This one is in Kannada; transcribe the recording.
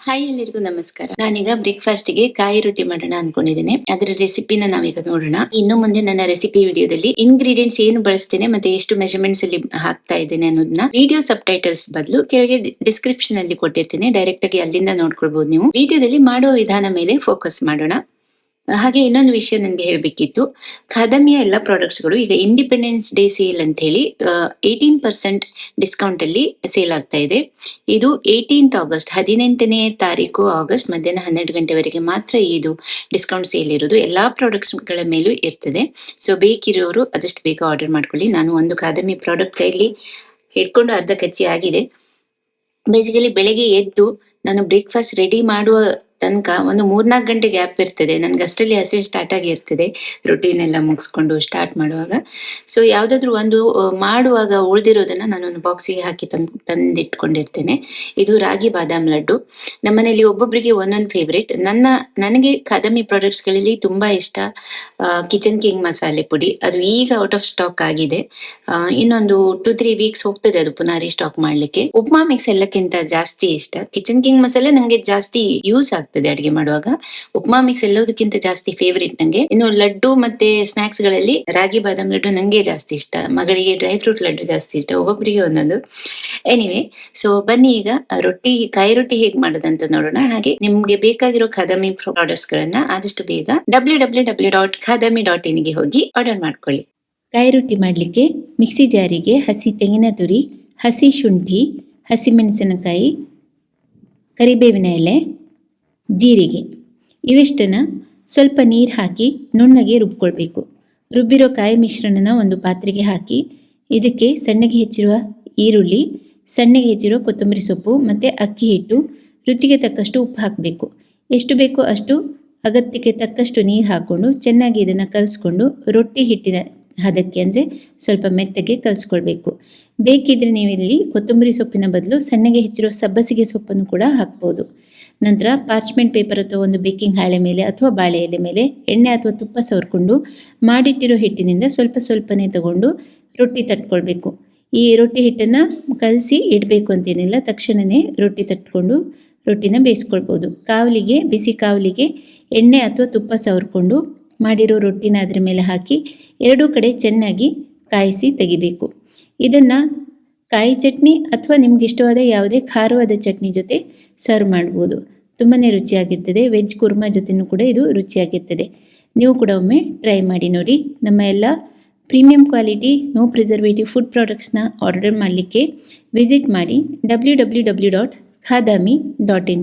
ಹಾಯ್, ಎಲ್ಲರಿಗೂ ನಮಸ್ಕಾರ. ನಾನೀಗ ಬ್ರೇಕ್ಫಾಸ್ಟ್ ಗೆ ಕಾಯಿ ರೊಟ್ಟಿ ಮಾಡೋಣ ಅನ್ಕೊಂಡಿದ್ದೇನೆ. ಅದರ ರೆಸಿಪಿನ ನಾವೀಗ ನೋಡೋಣ. ಇನ್ನು ಮುಂದೆ ನನ್ನ ರೆಸಿಪಿ ವಿಡಿಯೋದಲ್ಲಿ ಇಂಗ್ರೀಡಿಯೆಂಟ್ಸ್ ಏನು ಬಳಸ್ತೇನೆ ಮತ್ತೆ ಎಷ್ಟು ಮೆಜರ್ಮೆಂಟ್ಸ್ ಅಲ್ಲಿ ಹಾಕ್ತಾ ಇದ್ದೇನೆ ಅನ್ನೋದನ್ನ ವಿಡಿಯೋ ಸಬ್ ಟೈಟಲ್ಸ್ ಬದಲು ಕೆಳಗೆ ಡಿಸ್ಕ್ರಿಪ್ಷನ್ ಅಲ್ಲಿ ಕೊಟ್ಟಿರ್ತೇನೆ. ಡೈರೆಕ್ಟ್ ಆಗಿ ಅಲ್ಲಿಂದ ನೋಡ್ಕೊಳ್ಬಹುದು. ನೀವು ವಿಡಿಯೋದಲ್ಲಿ ಮಾಡುವ ವಿಧಾನ ಮೇಲೆ ಫೋಕಸ್ ಮಾಡೋಣ. ಹಾಗೆ ಇನ್ನೊಂದು ವಿಷಯ ನನಗೆ ಹೇಳಬೇಕಿತ್ತು. ಖಾದಮಿಯ ಎಲ್ಲ ಪ್ರಾಡಕ್ಟ್ಸ್ಗಳು ಈಗ ಇಂಡಿಪೆಂಡೆನ್ಸ್ ಡೇ ಸೇಲ್ ಅಂತ ಹೇಳಿ 18% ಡಿಸ್ಕೌಂಟ್ ಅಲ್ಲಿ ಸೇಲ್ ಆಗ್ತಾ ಇದೆ. ಇದು 18th ಆಗಸ್ಟ್, 18ನೇ ತಾರೀಕು ಆಗಸ್ಟ್ ಮಧ್ಯಾಹ್ನ 12 ಗಂಟೆವರೆಗೆ ಮಾತ್ರ ಇದು ಡಿಸ್ಕೌಂಟ್ ಸೇಲ್ ಇರೋದು. ಎಲ್ಲಾ ಪ್ರಾಡಕ್ಟ್ಸ್ ಗಳ ಮೇಲೂ ಇರ್ತದೆ. ಸೊ ಬೇಕಿರೋರು ಆದಷ್ಟು ಬೇಗ ಆರ್ಡರ್ ಮಾಡ್ಕೊಳ್ಳಿ. ನಾನು ಒಂದು ಖಾದಮಿ ಪ್ರಾಡಕ್ಟ್ ಕೈಲಿ ಹಿಡ್ಕೊಂಡು ಅರ್ಧ ಕಚ್ಚಿ ಆಗಿದೆ. ಬೇಸಿಕಲಿ ಬೆಳಗ್ಗೆ ಎದ್ದು ನಾನು ಬ್ರೇಕ್ಫಾಸ್ಟ್ ರೆಡಿ ಮಾಡುವ ತನಕ ಒಂದು 3-4 ಗಂಟೆ ಗ್ಯಾಪ್ ಇರ್ತದೆ. ನನ್ಗೆ ಅಷ್ಟರಲ್ಲಿ ಹಸಿವೆ ಸ್ಟಾರ್ಟ್ ಆಗಿರ್ತದೆ ರೊಟೀನ್ ಎಲ್ಲ ಮುಗಿಸ್ಕೊಂಡು ಸ್ಟಾರ್ಟ್ ಮಾಡುವಾಗ. ಸೊ ಯಾವ್ದಾದ್ರು ಒಂದು ಮಾಡುವಾಗ ಉಳಿದಿರೋದನ್ನ ನಾನೊಂದು ಬಾಕ್ಸಿಗೆ ಹಾಕಿ ತಂದಿಟ್ಕೊಂಡಿರ್ತೇನೆ. ಇದು ರಾಗಿ ಬಾದಾಮ್ ಲಡ್ಡು. ನಮ್ಮನೇಲಿ ಒಬ್ಬೊಬ್ಬರಿಗೆ ಒಂದೊಂದು ಫೇವ್ರೇಟ್. ನನಗೆ ಖಾದಮಿ ಪ್ರಾಡಕ್ಟ್ಸ್ ಗಳಲ್ಲಿ ತುಂಬಾ ಇಷ್ಟ ಕಿಚನ್ ಕಿಂಗ್ ಮಸಾಲೆ ಪುಡಿ. ಅದು ಈಗ ಔಟ್ ಆಫ್ ಸ್ಟಾಕ್ ಆಗಿದೆ. ಇನ್ನೊಂದು 2-3 ವೀಕ್ಸ್ ಹೋಗ್ತದೆ ಅದು ಪುನಃ ರೀಸ್ಟಾಕ್ ಮಾಡ್ಲಿಕ್ಕೆ. ಉಪ್ಮಾ ಮಿಕ್ಸ್ ಎಲ್ಲಕ್ಕಿಂತ ಜಾಸ್ತಿ ಇಷ್ಟ. ಕಿಚನ್ ಕಿಂಗ್ ಮಸಾಲೆ ನಂಗೆ ಜಾಸ್ತಿ ಯೂಸ್ ಆಗ್ತದೆ ಅಡಿಗೆ ಮಾಡುವಾಗ. ಉಪ್ಮಾ ಮಿಕ್ಸ್ ಎಲ್ಲದಕ್ಕಿಂತ ಜಾಸ್ತಿ ಫೇವರೇಟ್ ನಂಗೆ. ಇನ್ನು ಲಡ್ಡು ಮತ್ತೆ ಸ್ನಾಕ್ಸ್ ಗಳಲ್ಲಿ ರಾಗಿ ಬಾದಾಮ್ ಲಡ್ಡು ನಂಗೆ ಜಾಸ್ತಿ ಇಷ್ಟ. ಮಗಳಿಗೆ ಡ್ರೈ ಫ್ರೂಟ್ ಲಡ್ಡು ಜಾಸ್ತಿ ಇಷ್ಟ. ಒಬ್ಬೊಬ್ಬರಿಗೆ ಒಂದೊಂದು. ಎನಿವೆ, ಸೊ ಬನ್ನಿ ಈಗ ಕಾಯಿ ರೊಟ್ಟಿ ಹೇಗೆ ಮಾಡೋದಂತ ನೋಡೋಣ. ಹಾಗೆ ನಿಮ್ಗೆ ಬೇಕಾಗಿರೋ ಖಾದಮಿ ಪ್ರಾಡಕ್ಟ್ಸ್ ಗಳನ್ನ ಆದಷ್ಟು ಬೇಗ www.khadami.in ಗೆ ಹೋಗಿ ಆರ್ಡರ್ ಮಾಡ್ಕೊಳ್ಳಿ. ಕಾಯಿ ರೊಟ್ಟಿ ಮಾಡ್ಲಿಕ್ಕೆ ಮಿಕ್ಸಿ ಜಾರಿಗೆ ಹಸಿ ತೆಂಗಿನ ತುರಿ, ಹಸಿ ಶುಂಠಿ, ಹಸಿಮೆಣಸಿನಕಾಯಿ, ಕರಿಬೇವಿನ ಎಲೆ, ಜೀರಿಗೆ ಇವಿಷ್ಟನ್ನ ಸ್ವಲ್ಪ ನೀರು ಹಾಕಿ ನುಣ್ಣಗೆ ರುಬ್ಕೊಳ್ಬೇಕು. ರುಬ್ಬಿರೋ ಕಾಯಿ ಮಿಶ್ರಣನ ಒಂದು ಪಾತ್ರೆಗೆ ಹಾಕಿ ಇದಕ್ಕೆ ಸಣ್ಣಗೆ ಹೆಚ್ಚಿರುವ ಈರುಳ್ಳಿ, ಸಣ್ಣಗೆ ಹೆಚ್ಚಿರುವ ಕೊತ್ತಂಬರಿ ಸೊಪ್ಪು ಮತ್ತು ಅಕ್ಕಿ ಹಿಟ್ಟು, ರುಚಿಗೆ ತಕ್ಕಷ್ಟು ಉಪ್ಪು ಹಾಕಬೇಕು. ಎಷ್ಟು ಬೇಕೋ ಅಷ್ಟು ಅಗತ್ಯಕ್ಕೆ ತಕ್ಕಷ್ಟು ನೀರು ಹಾಕ್ಕೊಂಡು ಚೆನ್ನಾಗಿ ಇದನ್ನು ಕಲಿಸ್ಕೊಂಡು ರೊಟ್ಟಿ ಹಿಟ್ಟಿನ ಹದಕ್ಕೆ ಅಂದರೆ ಸ್ವಲ್ಪ ಮೆತ್ತಗೆ ಕಲಿಸ್ಕೊಳ್ಬೇಕು. ಬೇಕಿದ್ರೆ ನೀವಿಲ್ಲಿ ಕೊತ್ತಂಬರಿ ಸೊಪ್ಪಿನ ಬದಲು ಸಣ್ಣಗೆ ಹೆಚ್ಚಿರೋ ಸಬ್ಬಸಿಗೆ ಸೊಪ್ಪನ್ನು ಕೂಡ ಹಾಕ್ಬೋದು. ನಂತರ ಪಾರ್ಚ್ಮೆಂಟ್ ಪೇಪರ್ ಅಥವಾ ಒಂದು ಬೇಕಿಂಗ್ ಹಾಳೆ ಮೇಲೆ ಅಥವಾ ಬಾಳೆ ಎಲೆ ಮೇಲೆ ಎಣ್ಣೆ ಅಥವಾ ತುಪ್ಪ ಸವರ್ಕೊಂಡು ಮಾಡಿಟ್ಟಿರೋ ಹಿಟ್ಟಿನಿಂದ ಸ್ವಲ್ಪ ಸ್ವಲ್ಪನೇ ತಗೊಂಡು ರೊಟ್ಟಿ ತಟ್ಕೊಳ್ಬೇಕು. ಈ ರೊಟ್ಟಿ ಹಿಟ್ಟನ್ನು ಕಲಸಿ ಇಡಬೇಕು ಅಂತೇನಿಲ್ಲ, ತಕ್ಷಣವೇ ರೊಟ್ಟಿ ತಟ್ಕೊಂಡು ರೊಟ್ಟಿನ ಬೇಯಿಸ್ಕೊಳ್ಬೋದು. ಬಿಸಿ ಕಾವಲಿಗೆ ಎಣ್ಣೆ ಅಥವಾ ತುಪ್ಪ ಸವರ್ಕೊಂಡು ಮಾಡಿರೋ ರೊಟ್ಟಿನ ಅದರ ಮೇಲೆ ಹಾಕಿ ಎರಡೂ ಕಡೆ ಚೆನ್ನಾಗಿ ಕಾಯಿಸಿ ತೆಗಿಬೇಕು. ಇದನ್ನು ಕಾಯಿ ಚಟ್ನಿ ಅಥವಾ ನಿಮ್ಗೆ ಇಷ್ಟವಾದ ಯಾವುದೇ ಖಾರವಾದ ಚಟ್ನಿ ಜೊತೆ ಸರ್ವ್ ಮಾಡ್ಬೋದು. ತುಂಬಾ ರುಚಿಯಾಗಿರ್ತದೆ. ವೆಜ್ ಕುರ್ಮಾ ಜೊತೆನೂ ಕೂಡ ಇದು ರುಚಿಯಾಗಿರ್ತದೆ. ನೀವು ಕೂಡ ಒಮ್ಮೆ ಟ್ರೈ ಮಾಡಿ ನೋಡಿ. ನಮ್ಮ ಎಲ್ಲ premium quality no preservative food ಪ್ರಾಡಕ್ಟ್ಸ್ನ ಆರ್ಡರ್ ಮಾಡಲಿಕ್ಕೆ ವಿಸಿಟ್ ಮಾಡಿ www.khadami.in.